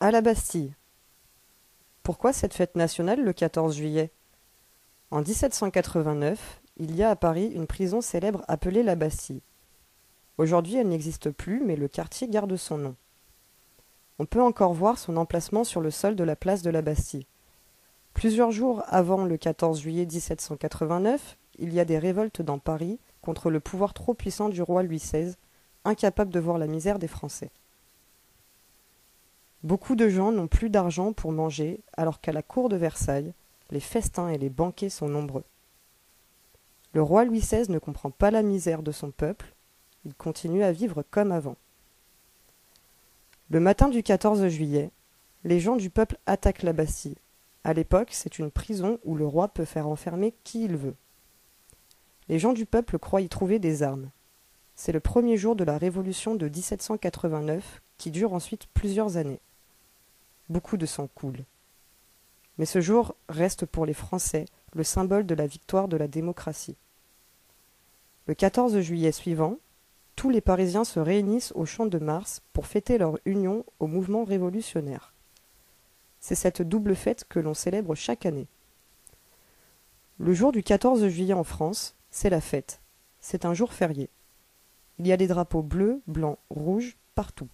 À la Bastille. Pourquoi cette fête nationale le 14 juillet? En 1789, il y a à Paris une prison célèbre appelée la Bastille. Aujourd'hui, elle n'existe plus, mais le quartier garde son nom. On peut encore voir son emplacement sur le sol de la place de la Bastille. Plusieurs jours avant le 14 juillet 1789, il y a des révoltes dans Paris contre le pouvoir trop puissant du roi Louis XVI, incapable de voir la misère des Français. Beaucoup de gens n'ont plus d'argent pour manger, alors qu'à la cour de Versailles, les festins et les banquets sont nombreux. Le roi Louis XVI ne comprend pas la misère de son peuple, il continue à vivre comme avant. Le matin du 14 juillet, les gens du peuple attaquent la Bastille. À l'époque, c'est une prison où le roi peut faire enfermer qui il veut. Les gens du peuple croient y trouver des armes. C'est le premier jour de la Révolution de 1789 qui dure ensuite plusieurs années. Beaucoup de sang coule. Mais ce jour reste pour les Français le symbole de la victoire de la démocratie. Le 14 juillet suivant, tous les Parisiens se réunissent au Champ de Mars pour fêter leur union au mouvement révolutionnaire. C'est cette double fête que l'on célèbre chaque année. Le jour du 14 juillet en France, c'est la fête. C'est un jour férié. Il y a des drapeaux bleus, blancs, rouges partout.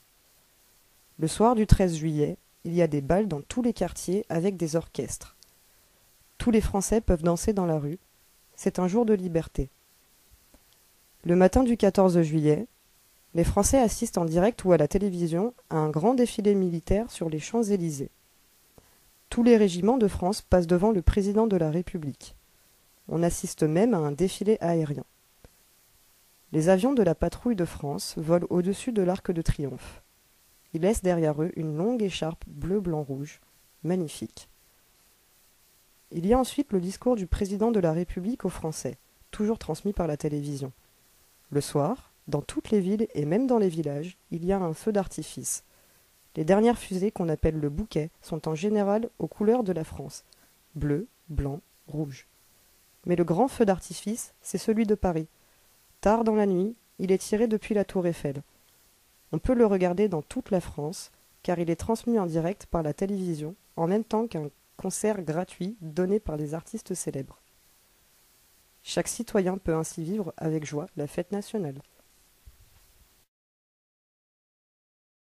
Le soir du 13 juillet, il y a des bals dans tous les quartiers avec des orchestres. Tous les Français peuvent danser dans la rue. C'est un jour de liberté. Le matin du 14 juillet, les Français assistent en direct ou à la télévision à un grand défilé militaire sur les Champs-Élysées. Tous les régiments de France passent devant le président de la République. On assiste même à un défilé aérien. Les avions de la patrouille de France volent au-dessus de l'Arc de Triomphe. Ils laissent derrière eux une longue écharpe bleu-blanc-rouge, magnifique. Il y a ensuite le discours du président de la République aux Français, toujours transmis par la télévision. Le soir, dans toutes les villes et même dans les villages, il y a un feu d'artifice. Les dernières fusées qu'on appelle le bouquet sont en général aux couleurs de la France, bleu, blanc, rouge. Mais le grand feu d'artifice, c'est celui de Paris. Tard dans la nuit, il est tiré depuis la tour Eiffel. On peut le regarder dans toute la France, car il est transmis en direct par la télévision, en même temps qu'un concert gratuit donné par des artistes célèbres. Chaque citoyen peut ainsi vivre avec joie la fête nationale.